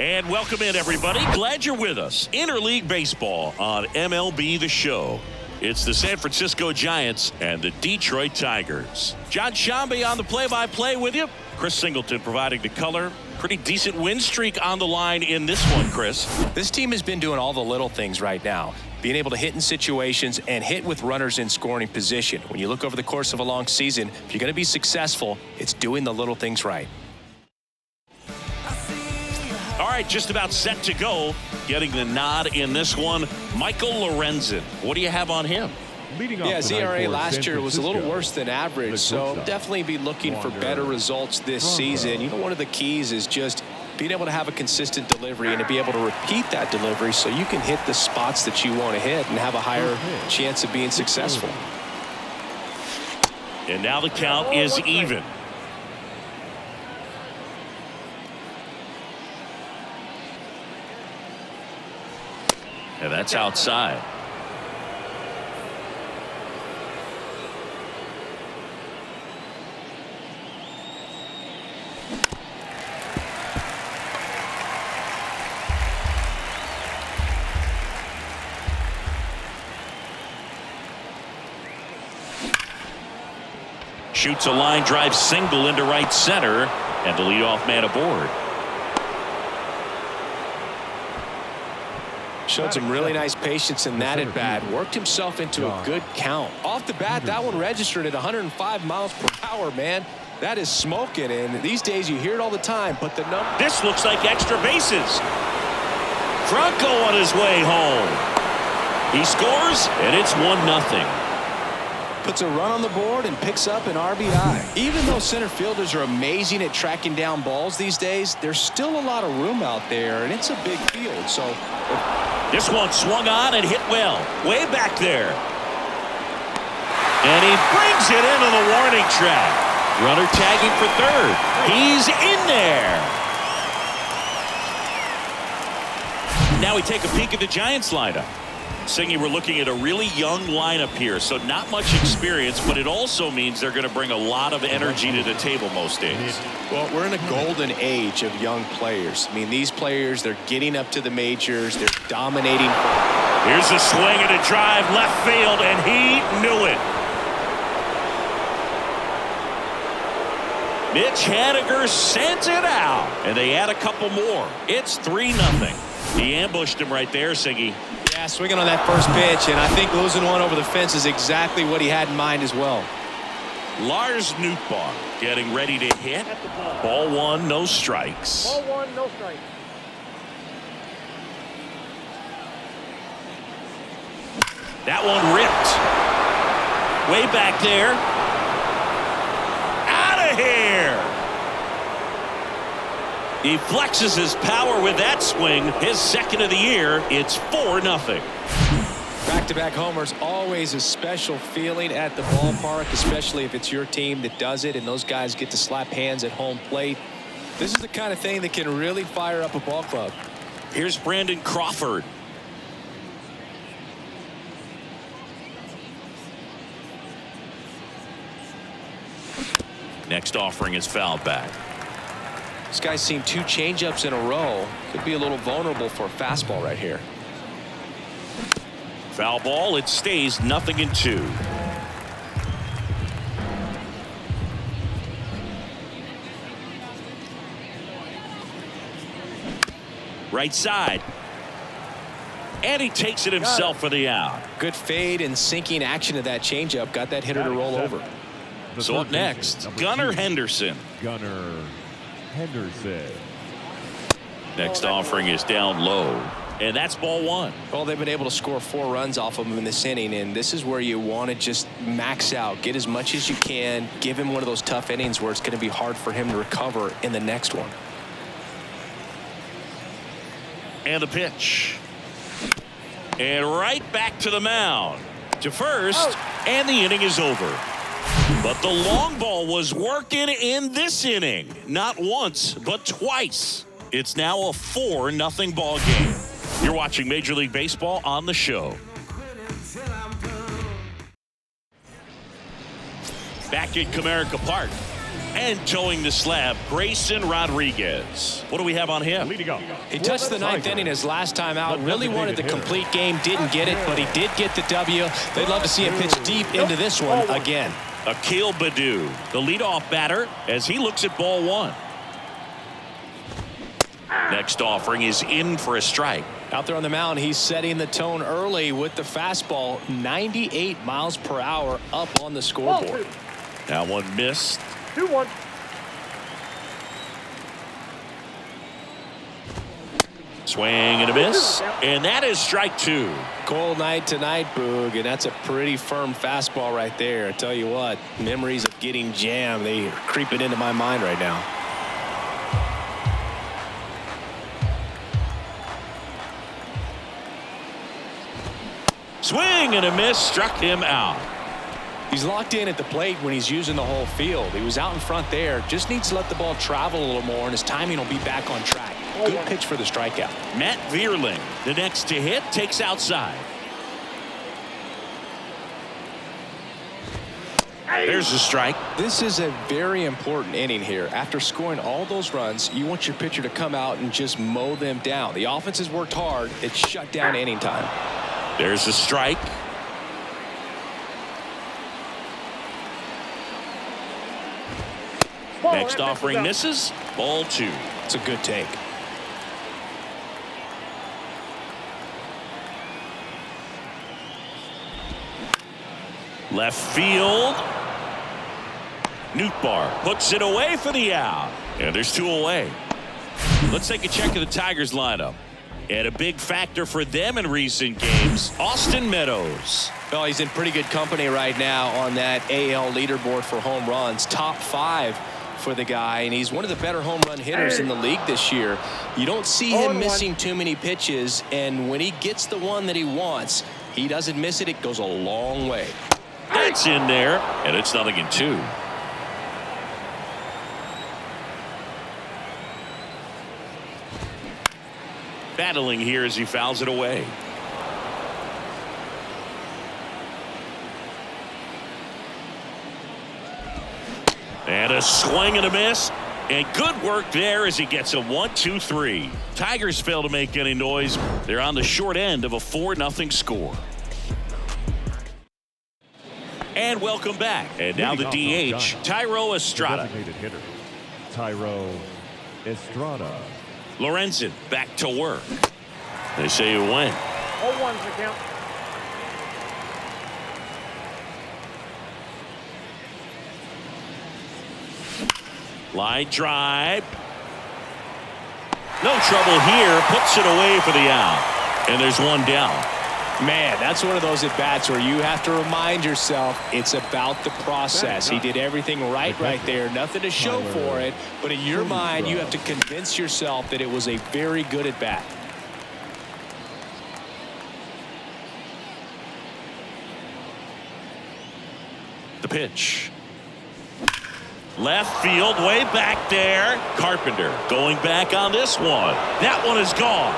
And welcome in, everybody. Glad you're with us. Interleague Baseball on MLB The Show. It's the San Francisco Giants and the Detroit Tigers. John Shambi on the play-by-play with you. Chris Singleton providing the color. Pretty decent win streak on the line in this one, Chris. This team has been doing all the little things right now. Being able to hit in situations and hit with runners in scoring position. When you look over the course of a long season, if you're going to be successful, it's doing the little things right. All right, just about set to go. Getting the nod in this one, Michael Lorenzen. What do you have on him? Yeah, his ERA last year was a little worse than average, so definitely be looking for better results this season. You know, one of the keys is just being able to have a consistent delivery and to be able to repeat that delivery so you can hit the spots that you want to hit and have a higher chance of being successful. And now the count is even. And that's outside. Shoots a line drive single into right center, and the leadoff man aboard. Showed some really nice patience in that at bat. Worked himself into a good count. Off the bat, that one registered at 105 miles per hour, man. That is smoking, and these days you hear it all the time, but the number. This looks like extra bases. Franco on his way home. He scores, and it's 1-0. Puts a run on the board and picks up an RBI. Even though center fielders are amazing at tracking down balls these days, there's still a lot of room out there, and it's a big field. So this one swung on and hit well, way back there. And he brings it into the warning track. Runner tagging for third. He's in there. Now we take a peek at the Giants lineup. Singy, we're looking at a really young lineup here, so not much experience, but it also means they're going to bring a lot of energy to the table most days. Well, we're in a golden age of young players. I mean, these players, they're getting up to the majors. They're dominating. Here's a swing and a drive left field, and he knew it. Mitch Haniger sends it out, and they add a couple more. It's 3-0. He ambushed him right there, Singy. Yeah, swinging on that first pitch, and I think losing one over the fence is exactly what he had in mind as well. Lars Nootbaar getting ready to hit. Ball one, no strikes. Ball one, no strikes. That one ripped. Way back there. Out of here. He flexes his power with that swing. His second of the year. It's 4-0. Back-to-back homers, always a special feeling at the ballpark, especially if it's your team that does it and those guys get to slap hands at home plate. This is the kind of thing that can really fire up a ball club. Here's Brandon Crawford. Next offering is fouled back. This guy's seen 2 changeups in a row. Could be a little vulnerable for a fastball right here. Foul ball. It stays 0-2. Right side. And he takes it himself for the out. Good fade and sinking action of that changeup. Got that hitter to roll over. So up next, Gunnar Henderson. Gunnar Henderson. Next offering is down low, and that's ball one. Well, they've been able to score 4 runs off of him in this inning, and this is where you want to just max out, get as much as you can, give him one of those tough innings where it's going to be hard for him to recover in the next one. And the pitch. And right back to the mound. To first, and the inning is over. But the long ball was working in this inning. Not once, but twice. It's now a 4-0 ball game. You're watching Major League Baseball on the show. Back at Comerica Park. And towing the slab, Grayson Rodriguez. What do we have on him? He touched the ninth inning his last time out. Really wanted the complete game. Didn't get it, but he did get the W. They'd love to see him pitch deep into this one again. Akil Baddoo, the leadoff batter, as he looks at ball one. Next offering is in for a strike. Out there on the mound, he's setting the tone early with the fastball. 98 miles per hour up on the scoreboard. Now one missed. 2-1. Swing and a miss. And that is strike two. Cold night tonight, Boog, and that's a pretty firm fastball right there. I tell you what, memories of getting jammed, they are creeping into my mind right now. Swing and a miss, struck him out. He's locked in at the plate when he's using the whole field. He was out in front there. Just needs to let the ball travel a little more, and his timing will be back on track. Good pitch for the strikeout. Matt Vierling, the next to hit, takes outside. There's a strike. This is a very important inning here. After scoring all those runs, you want your pitcher to come out and just mow them down. The offense has worked hard. It's shut down inning time. There's a strike. Next offering misses. Ball two. It's a good take. Left field. Nootbaar puts it away for the out. And there's two away. Let's take a check of the Tigers lineup. And a big factor for them in recent games, Austin Meadows. Well, he's in pretty good company right now on that AL leaderboard for home runs. Top 5 for the guy, and he's one of the better home run hitters in the league this year. You don't see him missing too many pitches, and when he gets the one that he wants, he doesn't miss it. It goes a long way. That's in there, and it's 0-2. Battling here as he fouls it away. And a swing and a miss. And good work there as he gets a 1-2-3. Tigers fail to make any noise. They're on the short end of a 4-0 score. And welcome back. And now the DH, Thairo Estrada. Hitter, Thairo Estrada. Lorenzen back to work. They say you win. 0-1's the count. Line drive. No trouble here. Puts it away for the out. And there's one down. Man, that's one of those at-bats where you have to remind yourself it's about the process. He did everything right there. Nothing to show for it. But in your mind, you have to convince yourself that it was a very good at-bat. The pitch. Left field, way back there. Carpenter going back on this one. That one is gone.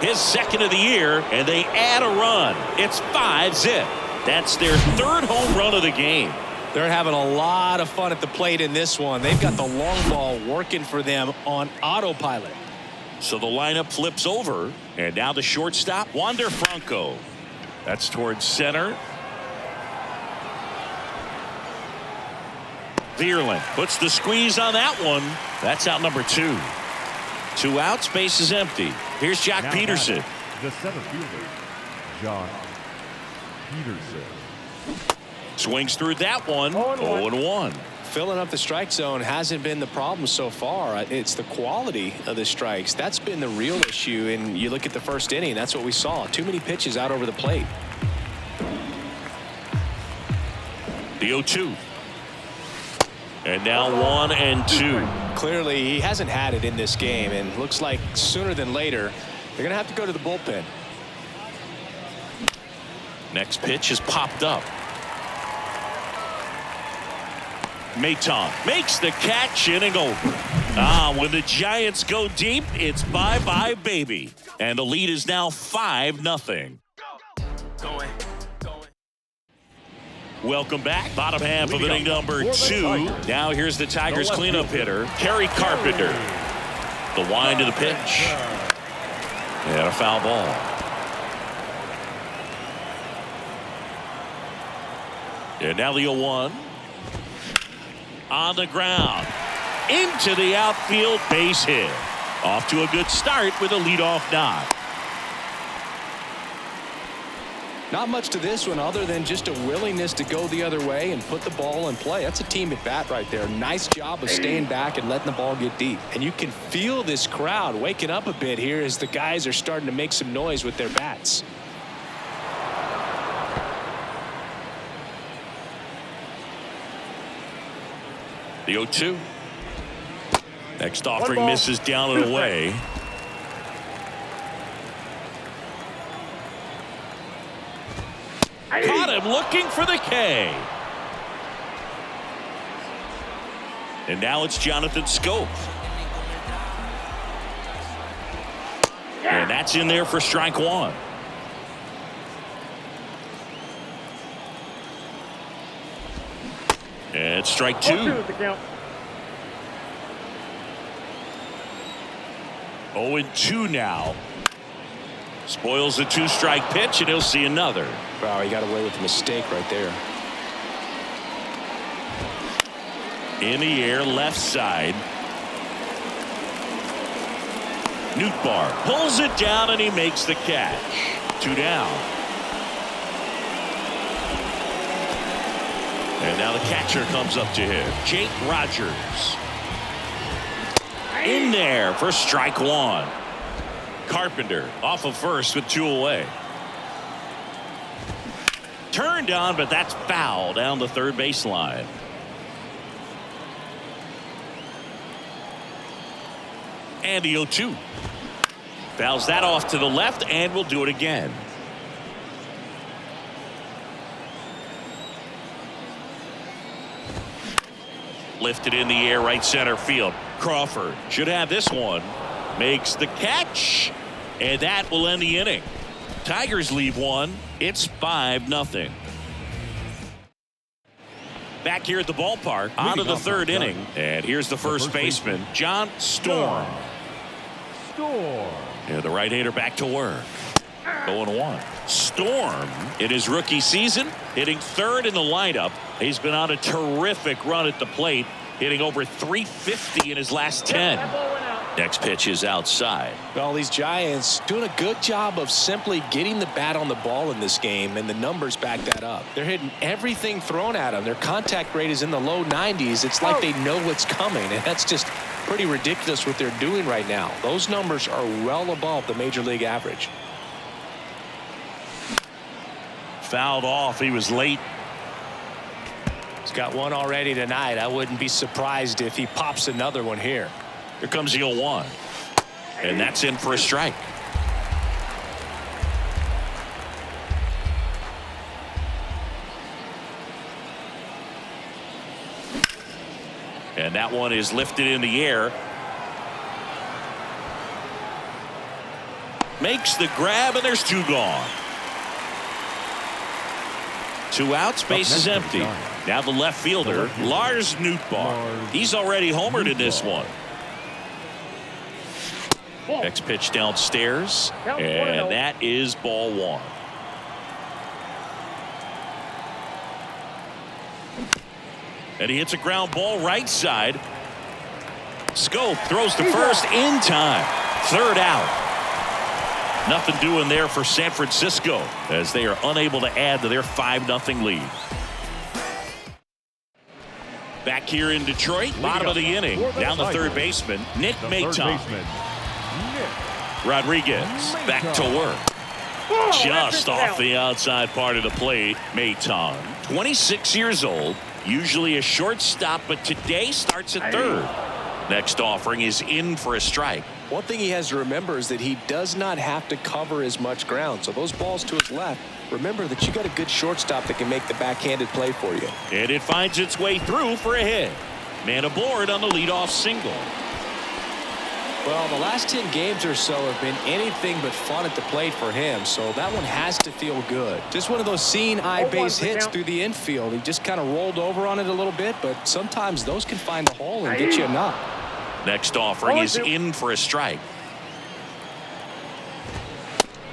His second of the year, and they add a run. It's 5-zip. That's their third home run of the game. They're having a lot of fun at the plate in this one. They've got the long ball working for them on autopilot. So the lineup flips over, and now the shortstop, Wander Franco. That's towards center. Vierling puts the squeeze on that one. That's out number 2. 2 outs, base is empty. Here's Jock Peterson. The center fielder, Jock Peterson. Swings through that one. 0-1. Filling up the strike zone hasn't been the problem so far. It's the quality of the strikes. That's been the real issue. And you look at the first inning, that's what we saw. Too many pitches out over the plate. The 0-2. And now 1-2. Clearly, he hasn't had it in this game, and looks like sooner than later, they're going to have to go to the bullpen. Next pitch is popped up. Maton makes the catch, inning over. When the Giants go deep, it's bye-bye, baby. And the lead is now 5-0. Welcome back. Bottom half of inning number 2. Now here's the Tigers cleanup hitter, Kerry Carpenter. The wind to the pitch. And a foul ball. And now the 0-1. On the ground. Into the outfield, base hit. Off to a good start with a leadoff knock. Not much to this one other than just a willingness to go the other way and put the ball in play. That's a team at bat right there. Nice job of staying back and letting the ball get deep. And you can feel this crowd waking up a bit here as the guys are starting to make some noise with their bats. The 0-2. Next offering misses down and away. Caught him looking for the K. And now it's Jonathan Schoop. And that's in there for strike 1. And strike 2. 0-2 now. Spoils the 2-strike pitch, and he'll see another. Wow, he got away with a mistake right there. In the air, left side. Nootbaar pulls it down, and he makes the catch. 2 down. And now the catcher comes up to him, Jake Rogers. In there for strike 1. Carpenter off of first with 2 away. Turned on, but that's foul down the third baseline. And the 0-2. Fouls that off to the left, and will do it again. Lifted in the air, right center field. Crawford should have this one. Makes the catch, and that will end the inning. Tigers leave 1. It's 5-0. Back here at the ballpark, on to the third inning, and here's the first baseman, John Storm. And the right-hander back to work. 0-1. Storm, in his rookie season, hitting third in the lineup. He's been on a terrific run at the plate, hitting over .350 in his last 10. Next pitch is outside. Well, these Giants doing a good job of simply getting the bat on the ball in this game, and the numbers back that up. They're hitting everything thrown at them. Their contact rate is in the low 90s. It's like they know what's coming, and that's just pretty ridiculous what they're doing right now. Those numbers are well above the major league average. Fouled off. He was late. He's got one already tonight. I wouldn't be surprised if he pops another one here. Here comes the 0-1. And that's in for a strike. And that one is lifted in the air. Makes the grab, and there's 2 gone. 2 outs, base is empty. Now the left fielder, Lars Nootbaar. He's already homered in this one. Next pitch downstairs, and that is ball 1. And he hits a ground ball right side. Schoop throws to first in time. 3rd out. Nothing doing there for San Francisco as they are unable to add to their 5-0 lead. Back here in Detroit, bottom of the inning. Down the third baseman, Nick Maton. Rodriguez back to work. Just off the outside part of the plate. Maton, 26 years old, usually a shortstop, but today starts at third. Next offering is in for a strike. One thing he has to remember is that he does not have to cover as much ground. So those balls to his left, remember that you got a good shortstop that can make the backhanded play for you. And it finds its way through for a hit. Man aboard on the leadoff single. Well, the last 10 games or so have been anything but fun at the plate for him, so that one has to feel good. Just one of those seeing eye base hits through the infield. He just kind of rolled over on it a little bit, but sometimes those can find the hole and get you a knock. Next offering is in for a strike.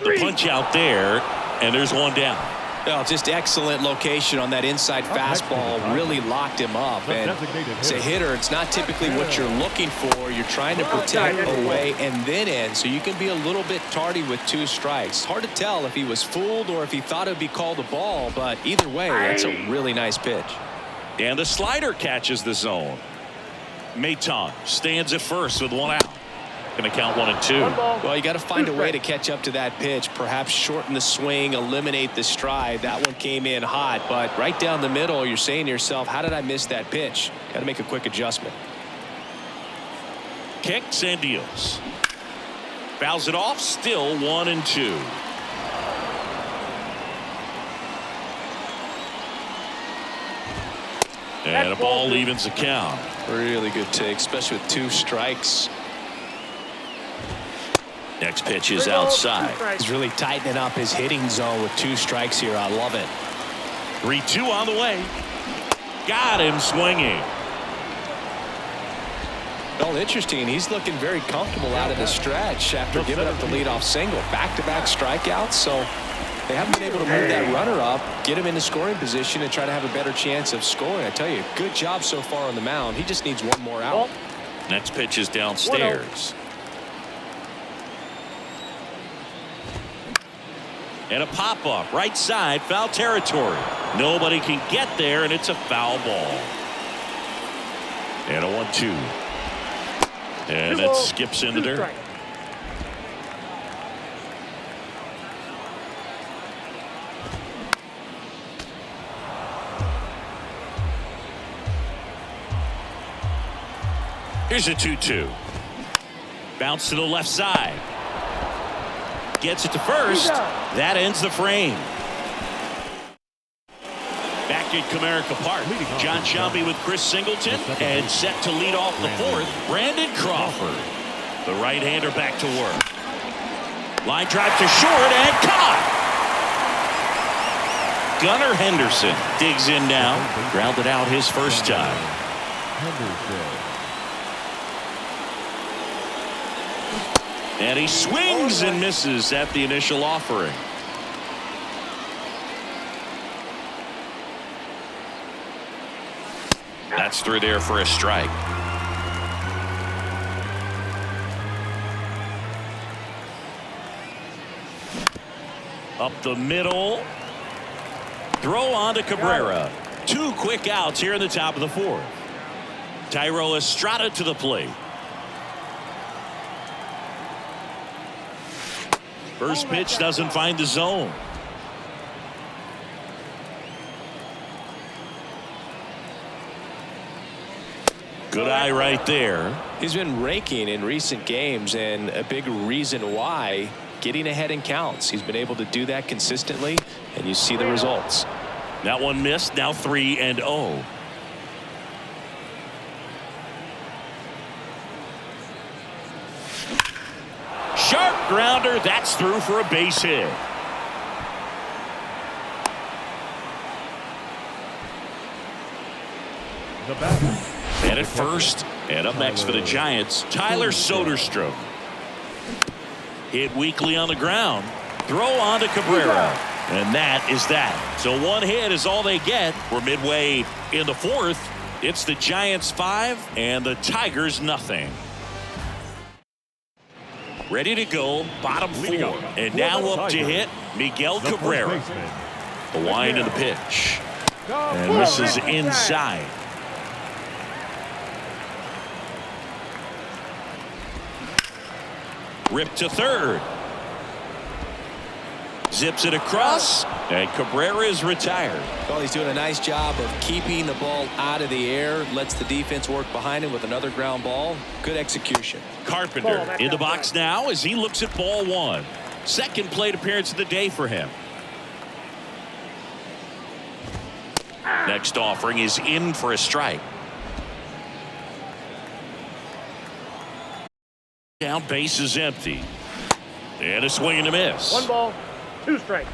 The punch out there, and there's one down. Well, just excellent location on that inside fastball. Really locked him up. And as a hitter, it's not typically what you're looking for. You're trying to protect away and then in, so you can be a little bit tardy with 2 strikes. Hard to tell if he was fooled or if he thought it would be called a ball, but either way, that's a really nice pitch. And the slider catches the zone. Maton stands at first with 1 out. Going to count 1 and 2. Well, you got to find a way to catch up to that pitch. Perhaps shorten the swing, eliminate the stride. That one came in hot, but right down the middle, you're saying to yourself, how did I miss that pitch? Got to make a quick adjustment. Kicks and deals. Fouls it off. Still 1 and 2. And a ball evens the count. Really good take, especially with 2 strikes. Next pitch is outside. He's really tightening up his hitting zone with 2 strikes here. I love it. 3-2 on the way. Got him swinging. Well, interesting. He's looking very comfortable out of the stretch after giving up the leadoff single. Back-to-back strikeouts, so they haven't been able to move that runner up, get him into scoring position, and try to have a better chance of scoring. I tell you, good job so far on the mound. He just needs 1 more out. Next pitch is downstairs. And a pop-up right side, foul territory. Nobody can get there, and it's a foul ball. And a 1-2. And it skips into dirt. Here's a 2-2. Bounce to the left side. Gets it to first. That ends the frame. Back at Comerica Park, John Sciambi with Chris Singleton, and set to lead off the 4th, Brandon Crawford. The right-hander back to work. Line drive to short and caught. Gunnar Henderson digs in now. Grounded out his first time. And he swings and misses at the initial offering. That's through there for a strike. Up the middle. Throw on to Cabrera. 2 quick outs here in the top of the 4th. Thairo Estrada to the plate. First pitch doesn't find the zone. Good eye right there. He's been raking in recent games, and a big reason why, getting ahead in counts. He's been able to do that consistently, and you see the results. That one missed. Now 3-0. Sharp grounder. That's through for a base hit. And at first, and up next for the Giants, Tyler Soderstrom. Hit weakly on the ground. Throw on to Cabrera. And that is that. So 1 hit is all they get. We're midway in the 4th. It's the Giants 5 and the Tigers nothing. Ready to go, bottom 4. And now up to hit, Miguel Cabrera. The wind of the pitch. And this is inside. Ripped to third. Zips it across, and Cabrera is retired. Well, he's doing a nice job of keeping the ball out of the air, lets the defense work behind him with another ground ball. Good execution. Carpenter in the box now as he looks at ball 1. Second plate appearance of the day for him. Next offering is in for a strike. Down, base is empty. And a swing and a miss. 1 ball, 2 strikes.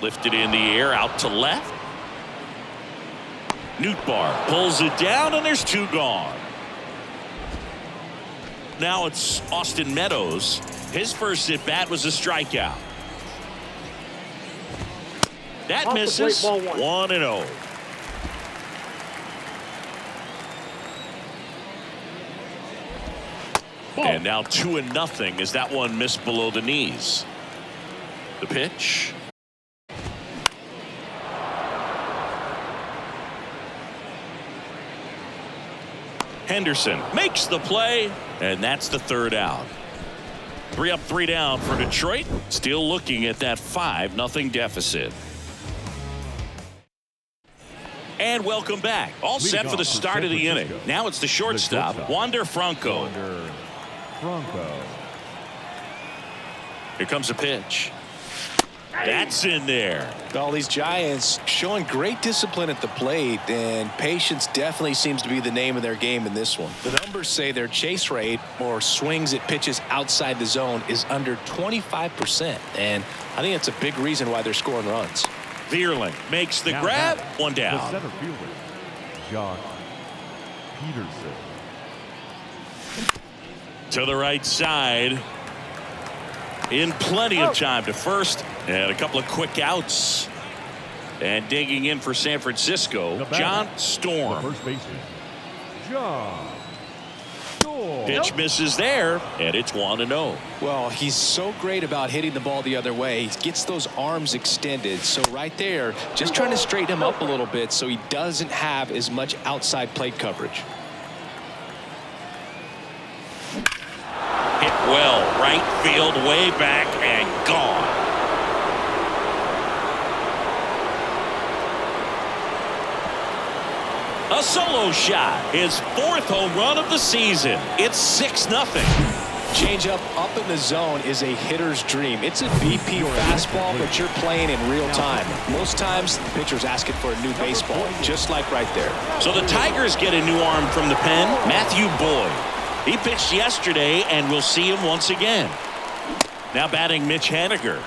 Lifted in the air, out to left. Nootbaar pulls it down, and there's 2 gone. Now it's Austin Meadows. His first at bat was a strikeout. That Off the misses. plate, ball 1-0. And now 2-0 as that one missed below the knees. The pitch. Henderson makes the play, and that's the 3rd out. 3 up, 3 down for Detroit. Still looking at that 5-0 deficit. And welcome back. All set for the start of the inning. Now it's the shortstop, Wander Franco. Here comes a pitch. That's in there. Well, these Giants showing great discipline at the plate, and patience definitely seems to be the name of their game in this one. The numbers say their chase rate, or swings at pitches outside the zone, is under 25%, and I think that's a big reason why they're scoring runs. Vierling makes the grab. 1 down. The center fielder, Josh Peterson. To the right side. In plenty of time to first, and a couple of quick outs. And digging in for San Francisco, John Storm. The first baseman, John Storm. Pitch misses there, and it's 1-0. Well, he's so great about hitting the ball the other way. He gets those arms extended. So right there, just trying to straighten him up a little bit so he doesn't have as much outside plate coverage. Hit well, right field, way back, and gone. A solo shot, his 4th home run of the season. It's 6-0. Changeup up in the zone is a hitter's dream. It's a BP fastball, but you're playing in real time. Most times, the pitcher's asking for a new baseball, just like right there. So the Tigers get a new arm from the pen, Matthew Boyd. He pitched yesterday, and we'll see him once again. Now batting Mitch Haniger.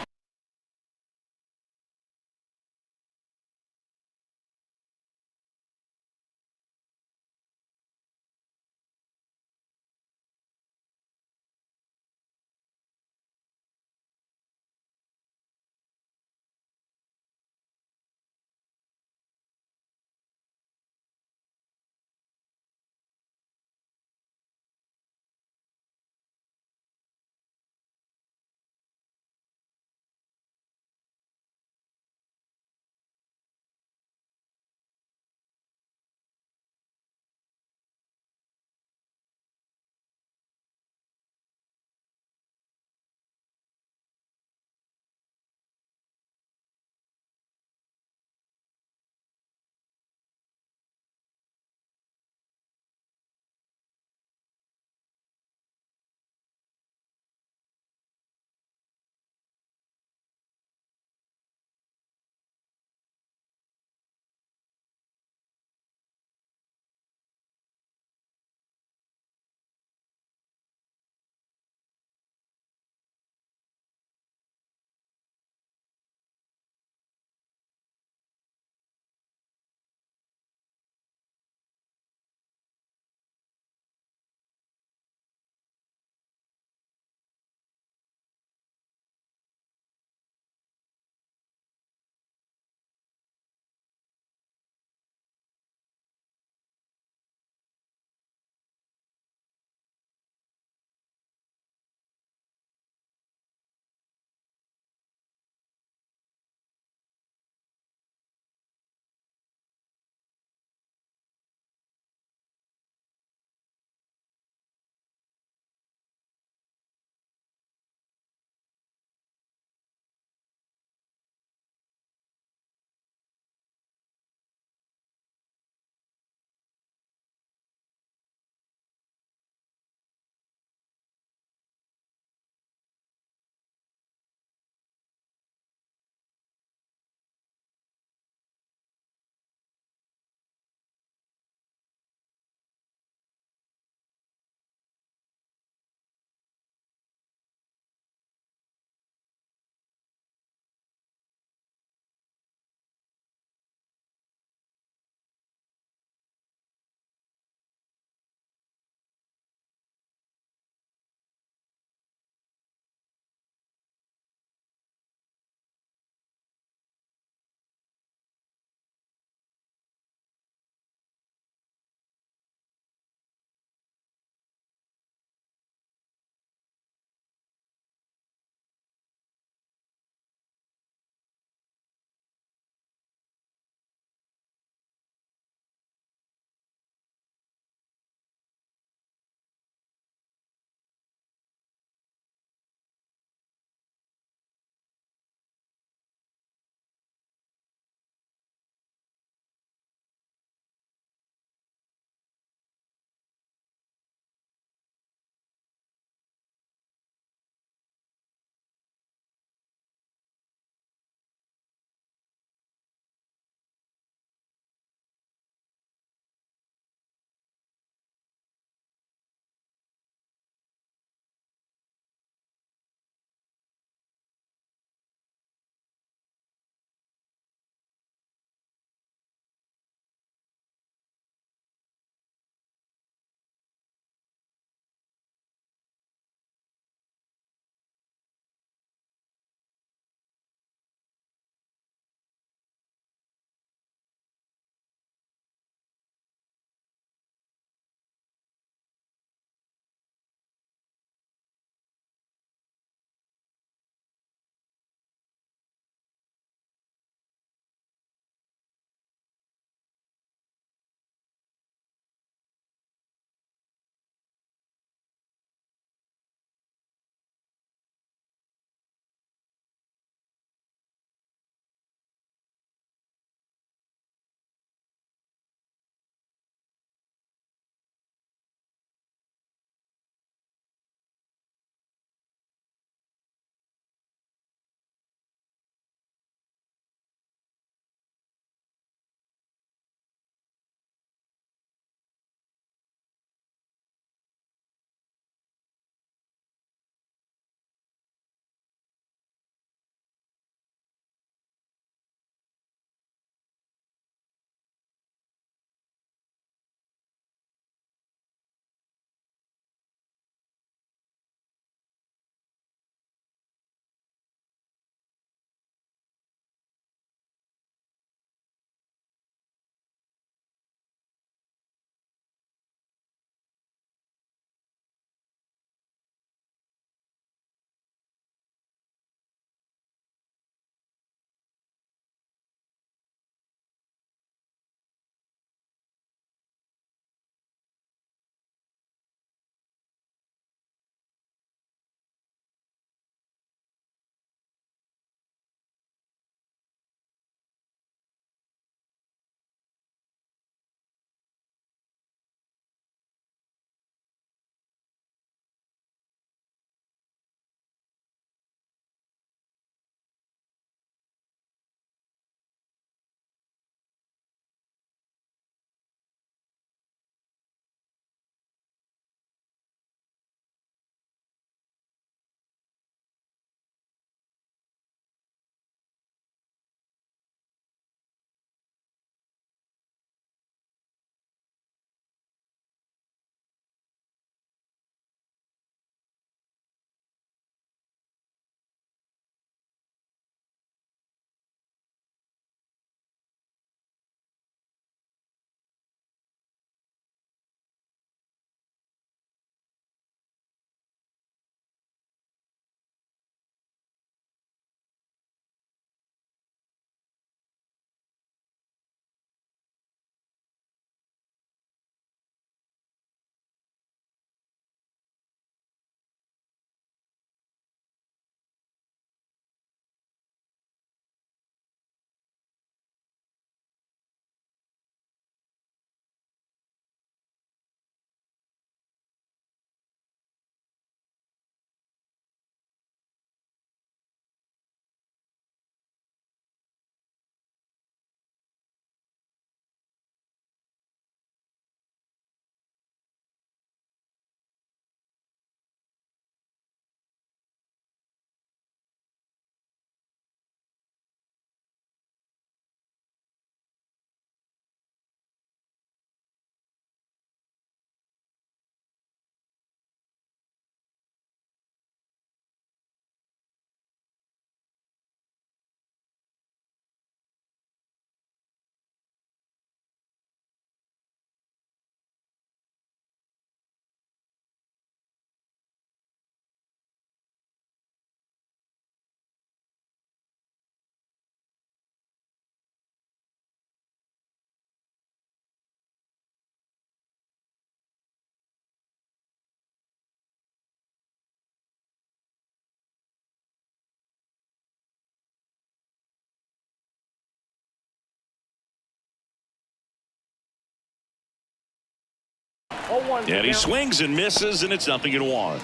0-1. And he swings and misses, and it's 0-1.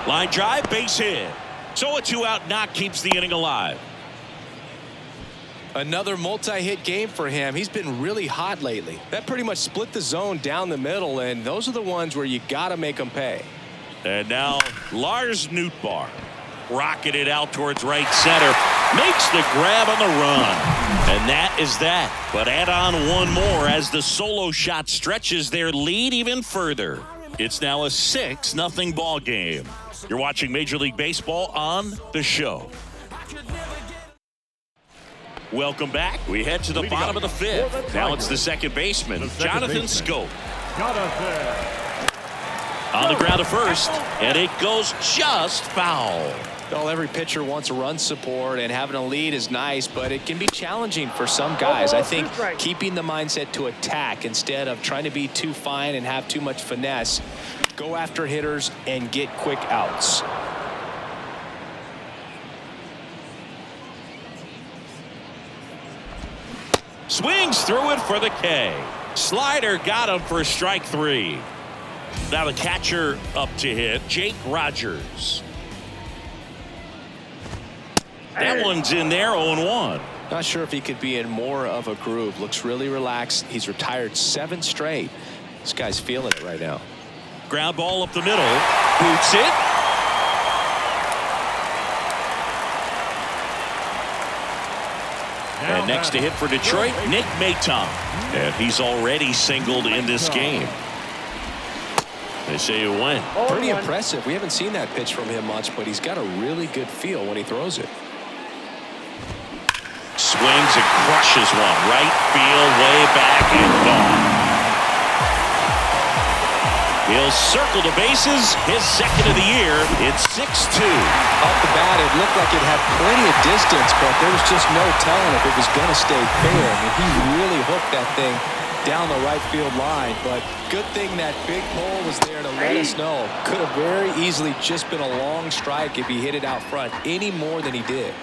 Line drive, base hit. So a 2-out knock keeps the inning alive. Another multi-hit game for him. He's been really hot lately. That pretty much split the zone down the middle, and those are the ones where you got to make them pay. And now Lars Nootbaar rocketed out towards right center. Makes the grab on the run. And that is that. But add on one more as the solo shot stretches their lead even further. It's now a 6-0 ball game. You're watching Major League Baseball on The Show. Welcome back. We head to the bottom of the fifth. Now it's the second baseman, Jonathan Schoop. On the ground to first, and it goes just foul. Well, every pitcher wants a run support, and having a lead is nice, but it can be challenging for some guys. I think keeping the mindset to attack instead of trying to be too fine and have too much finesse. Go after hitters and get quick outs. Swings through it for the K. Slider got him for strike 3. Now the catcher up to hit, Jake Rogers. That one's in there, 0-1. Not sure if he could be in more of a groove. Looks really relaxed. He's retired 7 straight. This guy's feeling it right now. Ground ball up the middle. Boots it. And next to hit for Detroit, Nick Maton. And he's already singled in this game. They say it went. Pretty impressive. We haven't seen that pitch from him much, but he's got a really good feel when he throws it. Swings and crushes one. Right field, way back and gone. He'll circle the bases. His second of the year. It's 6-2. Off the bat, it looked like it had plenty of distance, but there was just no telling if it was going to stay fair. I mean, he really hooked that thing down the right field line, but good thing that big pole was there to let us know. Could have very easily just been a long strike if he hit it out front any more than he did.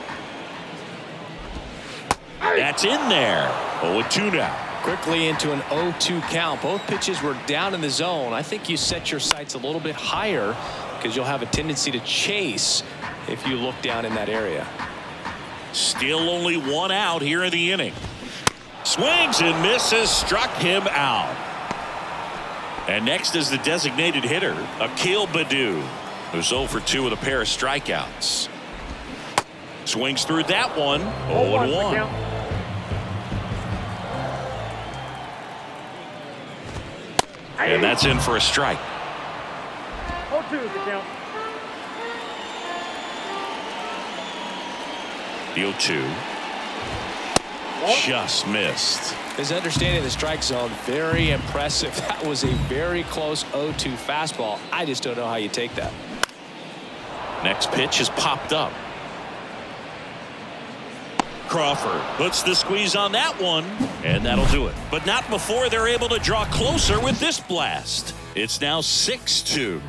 That's in there. 0-2 now. Quickly into an 0-2 count. Both pitches were down in the zone. I think you set your sights a little bit higher because you'll have a tendency to chase if you look down in that area. Still only 1 out here in the inning. Swings and misses, struck him out. And next is the designated hitter, Akil Baddoo, who's 0 for 2 with a pair of strikeouts. Swings through that one, 0-1. And that's in for a strike. 0-2 is the count. The 0-2. Just missed. His understanding of the strike zone, very impressive. That was a very close 0-2 fastball. I just don't know how you take that. Next pitch has popped up. Crawford puts the squeeze on that one, and that'll do it. But not before they're able to draw closer with this blast. It's now 6-2.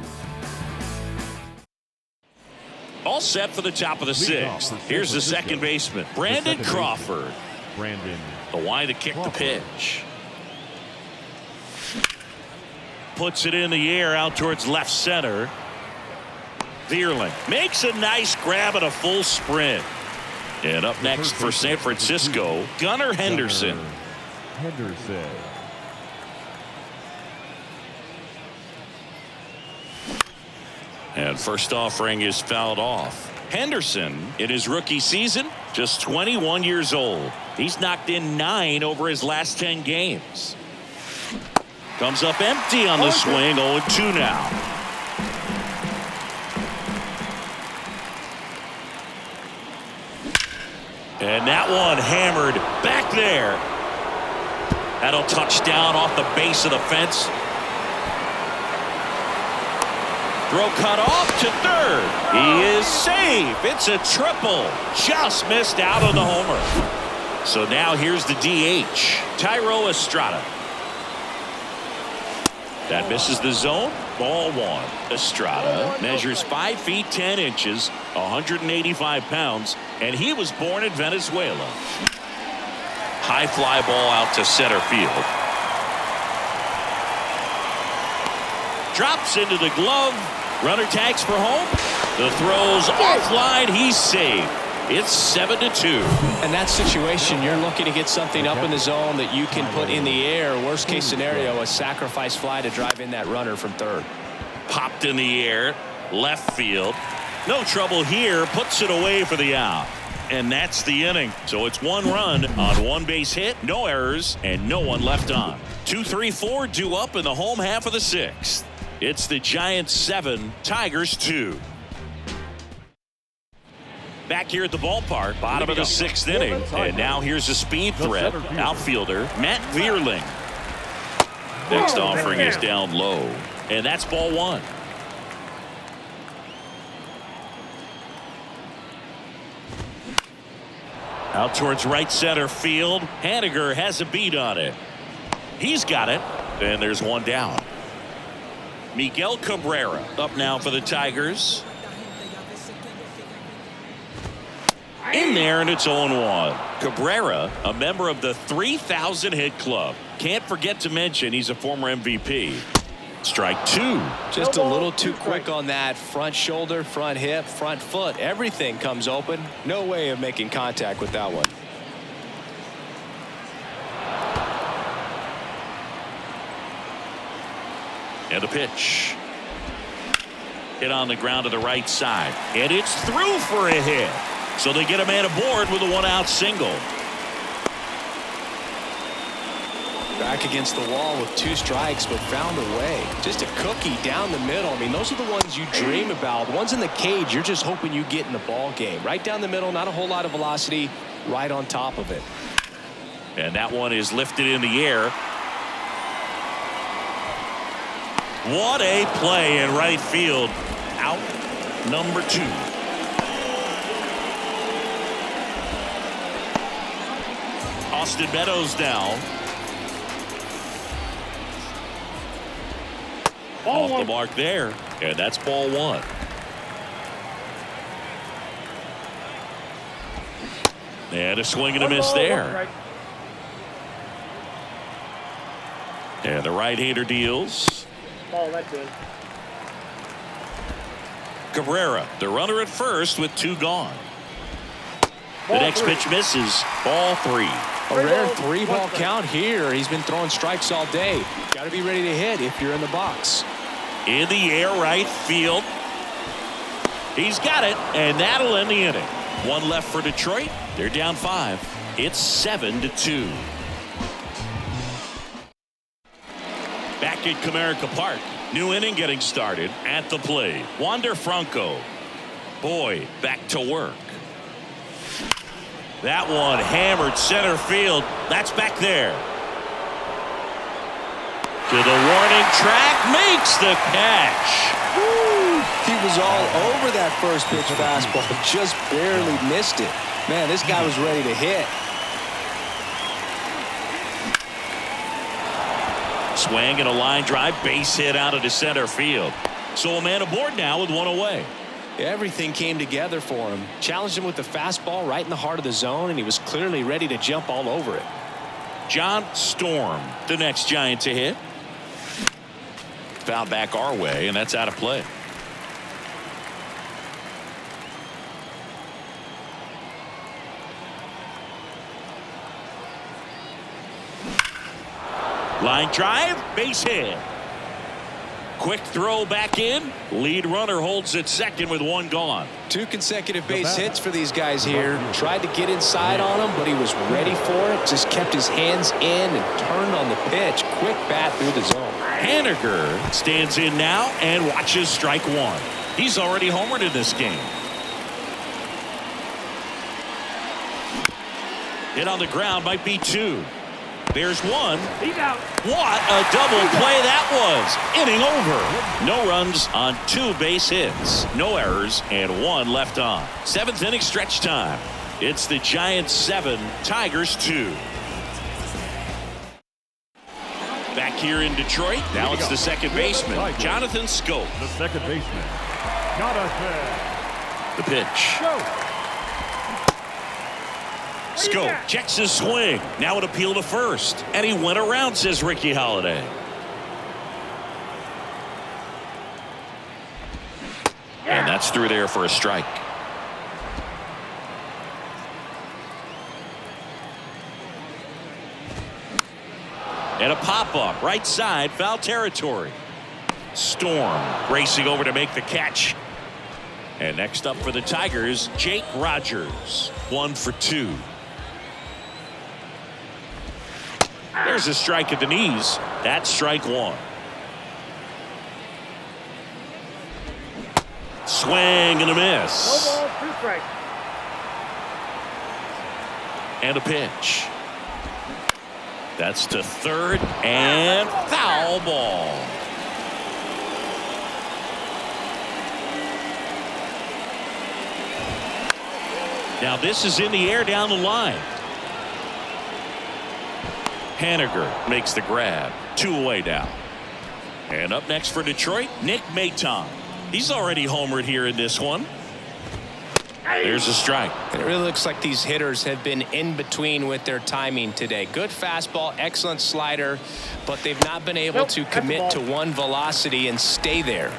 All set for the top of the 6th. Here's the second baseman, Brandon Crawford. The line to kick the pitch. Puts it in the air out towards left center. Vierling makes a nice grab at a full sprint. And up next for San Francisco, Gunnar Henderson. And first offering is fouled off. Henderson, in his rookie season, just 21 years old. He's knocked in 9 over his last 10 games. Comes up empty on the swing, 0-2 now. And that one hammered back there. That'll touch down off the base of the fence. Throw cut off to third. He is safe. It's a triple. Just missed out on the homer. So now here's the DH, Thairo Estrada. That misses the zone. Ball one. Estrada measures 5 feet 10 inches, 185 pounds, and he was born in Venezuela. High fly ball out to center field. Drops into the glove. Runner tags for home. The throw's offline. He's saved. It's 7-2. In that situation, you're looking to get something up in the zone that you can put in the air. Worst case scenario, a sacrifice fly to drive in that runner from third. Popped in the air. Left field. No trouble here. Puts it away for the out. And that's the inning. So it's 1 run on 1 base hit, no errors, and no one left on. 2-3-4 due up in the home half of the 6th. It's the Giants 7, Tigers 2. Back here at the ballpark, bottom of the 6th inning. And now here's a speed threat. Outfielder Matt Vierling. Next offering is down low. And that's ball 1. Out towards right center field. Haniger has a beat on it. He's got it. And there's 1 down. Miguel Cabrera up now for the Tigers. In there, and it's 0-1. Cabrera, a member of the 3,000 hit club. Can't forget to mention he's a former MVP. Strike 2. Just a little too quick on that front shoulder, front hip, front foot. Everything comes open. No way of making contact with that one. And a pitch. Hit on the ground to the right side. And it's through for a hit. So they get a man aboard with a 1-out single. Back against the wall with 2 strikes, but found a way. Just a cookie down the middle. I mean, those are the ones you dream about. The ones in the cage, you're just hoping you get in the ball game. Right down the middle, not a whole lot of velocity, right on top of it. And that one is lifted in the air. What a play in right field. Out number 2. Austin Meadows down. Ball Off 1. the mark there. And that's ball 1. And a swing and a miss there. And the right-hander deals. Ball, that's in. Cabrera, the runner at first with 2 gone. The next pitch misses. Ball 3. A rare 3-ball count here. He's been throwing strikes all day. Got to be ready to hit if you're in the box. In the air, right field. He's got it, and that'll end the inning. 1 left for Detroit. They're down 5. It's 7-2. Back at Comerica Park. New inning getting started at the plate. Wander Franco. Boyd back to work. That one hammered center field. That's back there. To the warning track, makes the catch. Woo! He was all over that first pitch fastball, just barely missed it. Man, this guy was ready to hit. Swing and a line drive, base hit out into center field. So a man aboard now with 1 away. Everything came together for him. Challenged him with the fastball right in the heart of the zone, and he was clearly ready to jump all over it. John Storm, the next Giant to hit. Foul back our way, and that's out of play. Line drive, base hit. Quick throw back in. Lead runner holds at second with 1 gone. 2 consecutive base hits for these guys here. Tried to get inside on him, but he was ready for it. Just kept his hands in and turned on the pitch. Quick bat through the zone. Haniger stands in now and watches strike 1. He's already homered in this game. Hit on the ground, might be 2. There's 1. He's out. What a double play that was. Inning over. No runs on 2 base hits. No errors and 1 left on. 7th inning stretch time. It's the Giants 7, Tigers 2. Back here in Detroit. Now it's the second baseman, Jonathan Schoop. The second baseman, Jonathan. The pitch. Schoop checks his swing. Now an appeal to first. And he went around, says Ricky Holiday. And that's through there for a strike. And a pop-up, right side, foul territory. Storm racing over to make the catch. And next up for the Tigers, Jake Rogers. 1 for 2. There's a strike at the knees. That's strike 1. Swing and a miss. No ball, 2 strikes. And a pitch. That's to third and foul ball. Now this is in the air down the line. Haniger makes the grab. 2 away now. And up next for Detroit, Nick Maton. He's already homered here in this one. There's a strike. And it really looks like these hitters have been in between with their timing today. Good fastball, excellent slider, but they've not been able to commit to one velocity and stay there.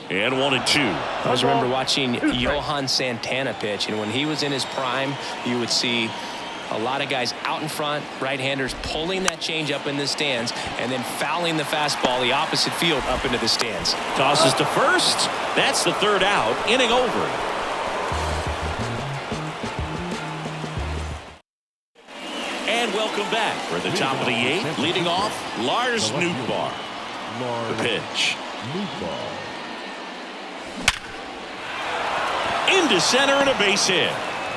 And 1 and 2. I always remember watching Johan Santana pitch, and when he was in his prime, you would see a lot of guys out in front, right-handers pulling that change up in the stands and then fouling the fastball the opposite field up into the stands. Tosses to first. That's the third out. Inning over. And welcome back for the top of the 8th. Leading off, Lars Nootbaar. The pitch. Into center and a base hit.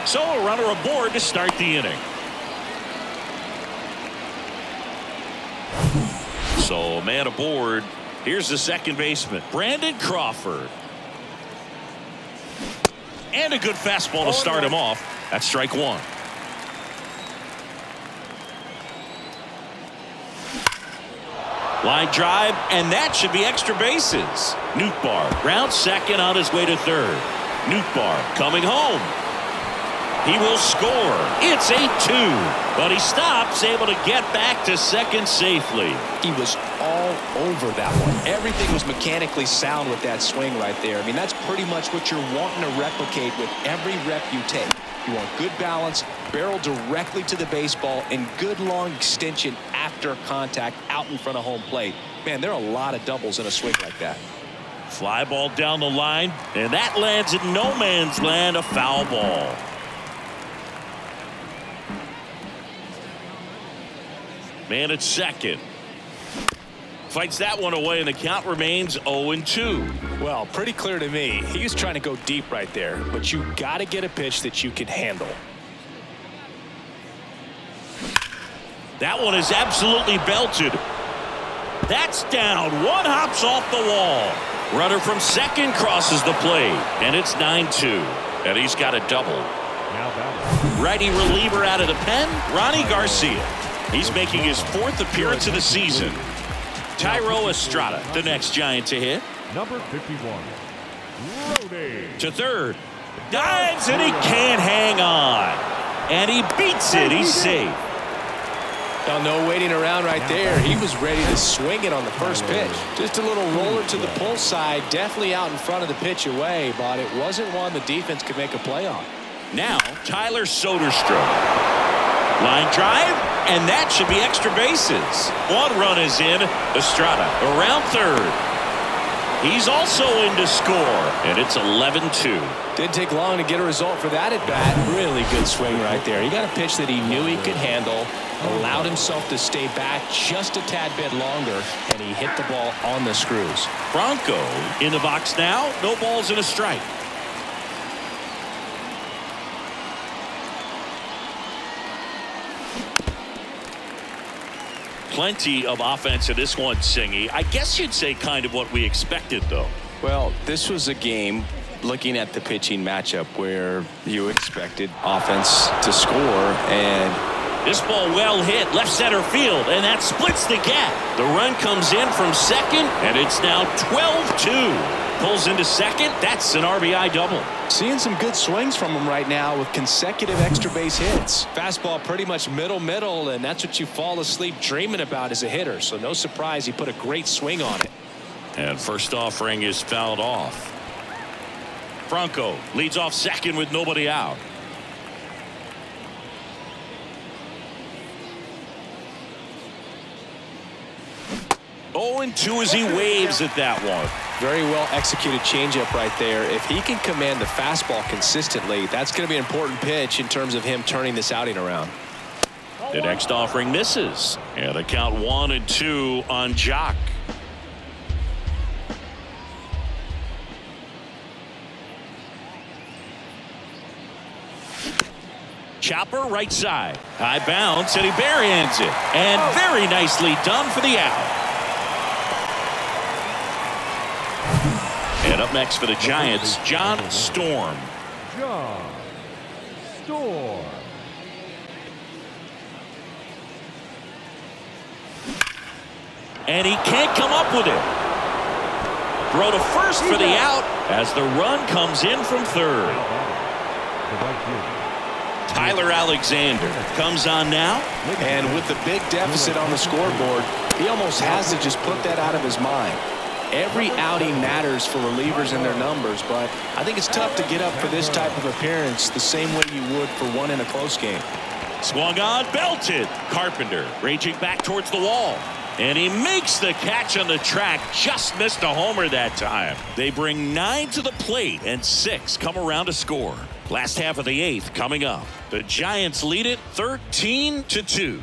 So a runner aboard to start the inning. So a man aboard. Here's the second baseman, Brandon Crawford. And a good fastball to start him off. That's strike 1. Line drive, and that should be extra bases. Nootbaar rounds second on his way to third. Nootbaar coming home. He will score. It's 8-2, but he stops, able to get back to second safely. He was all over that one. Everything was mechanically sound with that swing right there. I mean, that's pretty much what you're wanting to replicate with every rep you take. You want good balance, barrel directly to the baseball, and good long extension after contact out in front of home plate. Man, there are a lot of doubles in a swing like that. Fly ball down the line, and that lands in no man's land, a foul ball. Man at second. Fights that one away, and the count remains 0-2. Well, pretty clear to me. He was trying to go deep right there, but you got to get a pitch that you can handle. That one is absolutely belted. That's down. One hops off the wall. Runner from second crosses the plate, and it's 9-2. And he's got a double. Righty reliever out of the pen, Ronnie Garcia. He's making his 4th appearance of the season. Thairo Estrada, the next Giant to hit. Number 51, Rody. To third. Dives, and he can't hang on. And he beats it. He's safe. Well, no waiting around right there. He was ready to swing it on the first pitch. Just a little roller to the pull side, definitely out in front of the pitch away, but it wasn't one the defense could make a play on. Now, Tyler Soderstrom. Line drive, and that should be extra bases. 1 run is in. Estrada around third. He's also in to score, and it's 11-2. Didn't take long to get a result for that at bat. Really good swing right there. He got a pitch that he knew he could handle, allowed himself to stay back just a tad bit longer, and he hit the ball on the screws. Bronco in the box now. No balls and a strike. Plenty of offense in this one, Singy. I guess you'd say kind of what we expected, though. Well, this was a game looking at the pitching matchup where you expected offense to score, and this ball well hit left center field, and that splits the gap. The run comes in from second, and it's now 12-2. Pulls into second. That's an RBI double. Seeing some good swings from him right now with consecutive extra base hits. Fastball pretty much middle, and that's what you fall asleep dreaming about as a hitter. So no surprise he put a great swing on it. And first offering is fouled off. Franco leads off second with nobody out. 0-2 as he waves at that one. Very well executed changeup right there. If he can command the fastball consistently, that's going to be an important pitch in terms of him turning this outing around. The next offering misses. And the count 1-2 on Jock. Chopper right side. High bounce, and he barehands it. And very nicely done for the out. And up next for the Giants, John Storm. John Storm. And he can't come up with it. Throw to first for the out as the run comes in from third. Tyler Alexander comes on now. And with the big deficit on the scoreboard, he almost has to just put that out of his mind. Every outing matters for relievers and their numbers, but I think it's tough to get up for this type of appearance the same way you would for one in a close game. Swung on, belted. Carpenter raging back towards the wall. And he makes the catch on the track. Just missed a homer that time. They bring 9 to the plate, and 6 come around to score. Last half of the 8th coming up. The Giants lead it 13-2.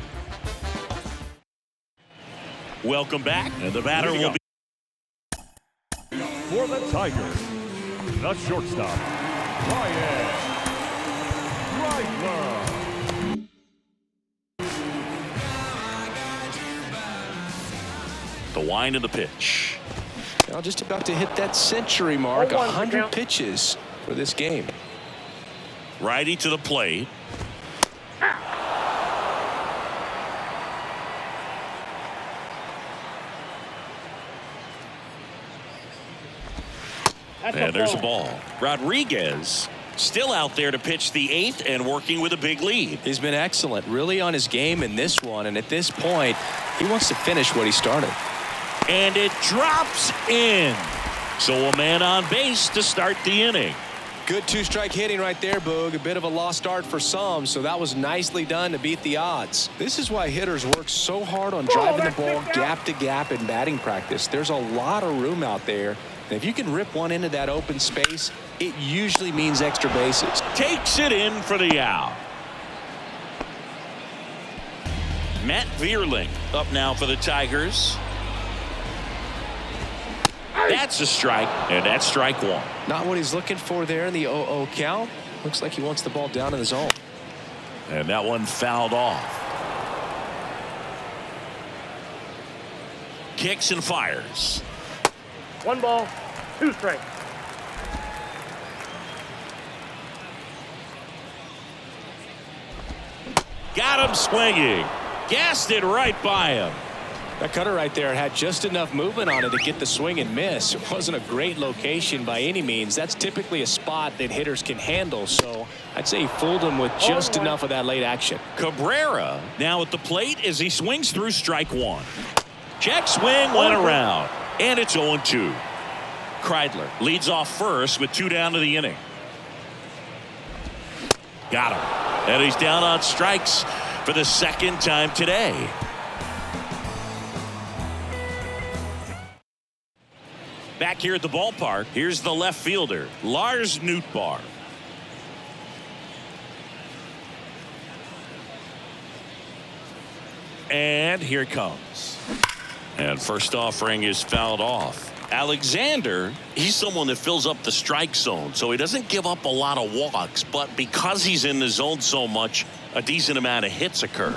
Welcome back, and the batter will be for the Tigers, the shortstop, Ryan Reitler. the wind of the pitch. Now just about to hit that century mark, 100 pitches for this game. Righty to the plate. And there's a ball. Rodriguez still out there to pitch the 8th and working with a big lead. He's been excellent, really on his game in this one, and at this point he wants to finish what he started. And it drops in. So a man on base to start the inning. Good two-strike hitting right there, Boog. A bit of a lost start for some, so that was nicely done to beat the odds. This is why hitters work so hard on driving the ball gap to gap in batting practice. There's a lot of room out there, and if you can rip one into that open space, it usually means extra bases. Takes it in for the out. Matt Vierling up now for the Tigers. That's a strike, and that's strike one. Not what he's looking for there in the 0-0 count. Looks like he wants the ball down in the zone. And that one fouled off. Kicks and fires. 1 ball, 2 strikes. Got him swinging. Gassed it right by him. That cutter right there had just enough movement on it to get the swing and miss. It wasn't a great location by any means. That's typically a spot that hitters can handle, so I'd say he fooled him with just enough of that late action. Cabrera now at the plate as he swings through strike one. Check swing went around, and it's 0-2. Kreidler leads off first with 2 down to the inning. Got him. And he's down on strikes for the 2nd time today. Back here at the ballpark, here's the left fielder, Lars Nootbaar. And here it comes. And first offering is fouled off. Alexander, he's someone that fills up the strike zone, so he doesn't give up a lot of walks, but because he's in the zone so much, a decent amount of hits occur.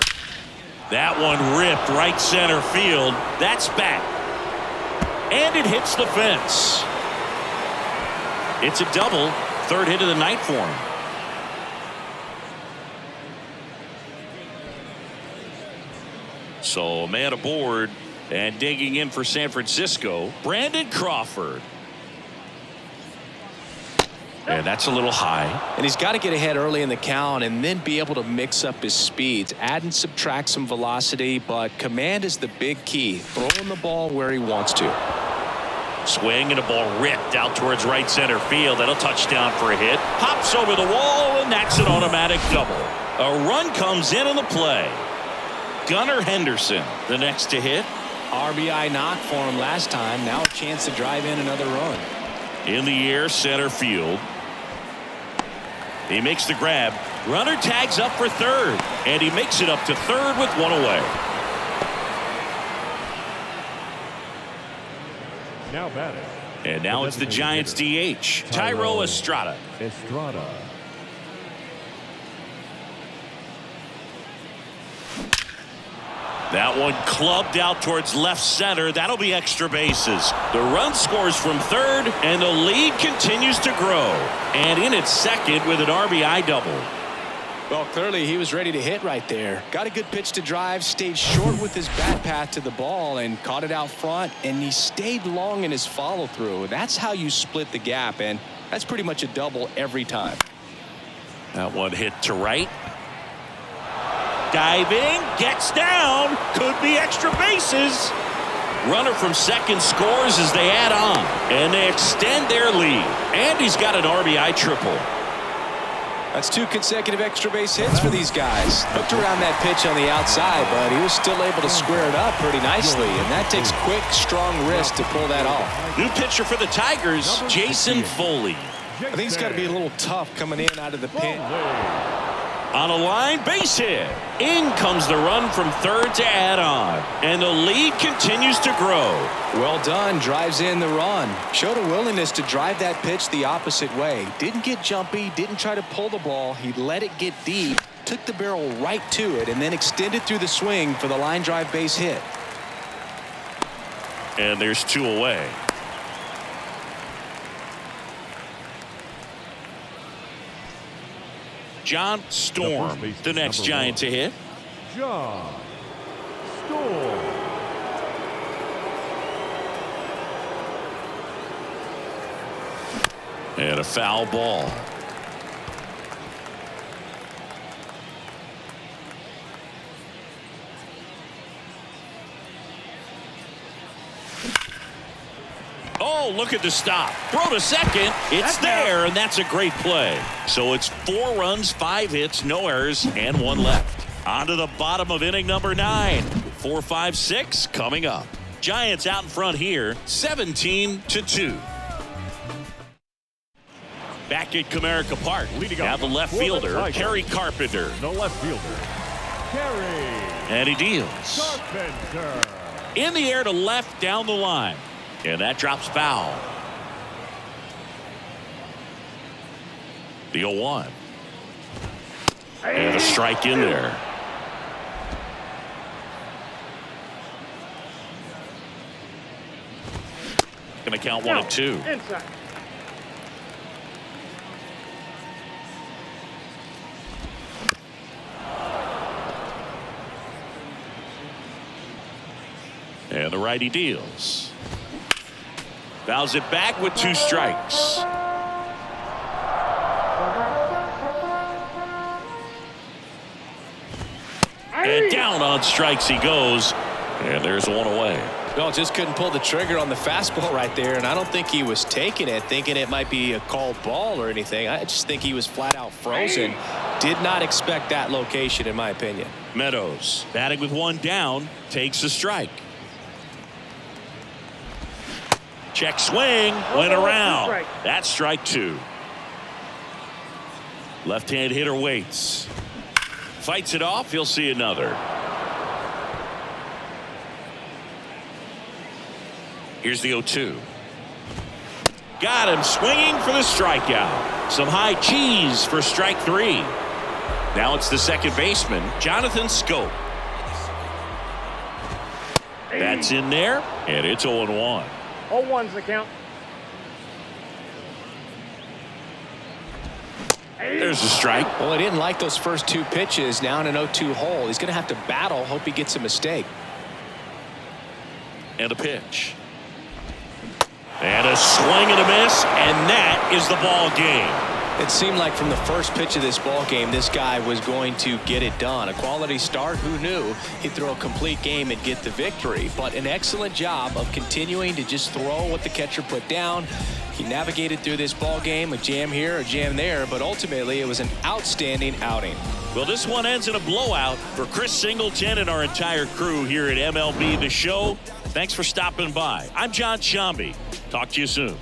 That one ripped right center field. That's back. And it hits the fence. It's a double. Third hit of the night for him. So a man aboard, and digging in for San Francisco, Brandon Crawford. And that's a little high. And he's got to get ahead early in the count and then be able to mix up his speeds, add and subtract some velocity, but command is the big key. Throwing the ball where he wants to. Swing and a ball ripped out towards right center field. That'll touchdown for a hit. Hops over the wall, and that's an automatic double. A run comes in on the play. Gunnar Henderson, the next to hit. RBI knock for him last time. Now a chance to drive in another run. In the air, center field. He makes the grab. Runner tags up for third, and he makes it up to third with one away. Now batting. And now it's the Giants DH, Thairo Estrada. That one clubbed out towards left center. That'll be extra bases. The run scores from third, and the lead continues to grow. And in its second with an RBI double. Well, clearly he was ready to hit right there. Got a good pitch to drive, stayed short with his bat path to the ball and caught it out front, and he stayed long in his follow through. That's how you split the gap, and that's pretty much a double every time. That one hit to right. Diving, gets down, could be extra bases. Runner from second scores as they add on, and they extend their lead. And he's got an RBI triple. That's 2 consecutive extra base hits for these guys. Looked around that pitch on the outside, but he was still able to square it up pretty nicely, and that takes quick, strong wrist to pull that off. New pitcher for the Tigers, Jason Foley. I think it's got to be a little tough coming in out of the pen. On a line, base hit. In comes the run from third to add on. And the lead continues to grow. Well done. Drives in the run. Showed a willingness to drive that pitch the opposite way. Didn't get jumpy. Didn't try to pull the ball. He let it get deep. Took the barrel right to it and then extended through the swing for the line drive base hit. And there's 2 away. John Storm, the next Giant to hit. John Storm. And a foul ball. Oh, look at the stop. Throw to second. It's there, and that's a great play. So it's 4 runs, 5 hits, no errors, and 1 left. On to the bottom of inning number 9. 4, 5, 6 coming up. Giants out in front here, 17-2. Back at Comerica Park. Now the left fielder, Kerry Carpenter. The left fielder, Kerry. And he deals. Carpenter. In the air to left down the line. And that drops foul. The 0-1. And a strike in there. Going to count 1 and 2. Inside. And the righty deals. Fouls it back with 2 strikes. And down on strikes he goes. And there's 1 away. No, just couldn't pull the trigger on the fastball right there, and I don't think he was taking it thinking it might be a called ball or anything. I just think he was flat out frozen. Did not expect that location, in my opinion. Meadows batting with 1 down, takes a strike. Check swing, went around. That's strike 2. Left-hand hitter waits. Fights it off, he'll see another. Here's the 0-2. Got him swinging for the strikeout. Some high cheese for strike 3. Now it's the second baseman, Jonathan Schoop. That's in there, and it's 0-1. 0-1's the count. There's a strike. Well, I didn't like those first 2 pitches. Now in an 0-2 hole. He's going to have to battle. Hope he gets a mistake. And a pitch. And a swing and a miss, and that is the ball game. It seemed like from the first pitch of this ball game, this guy was going to get it done. A quality start. Who knew he'd throw a complete game and get the victory? But an excellent job of continuing to just throw what the catcher put down. He navigated through this ball game, a jam here, a jam there, but ultimately it was an outstanding outing. Well, this one ends in a blowout. For Chris Singleton and our entire crew here at MLB The Show, thanks for stopping by. I'm John Sciambi. Talk to you soon.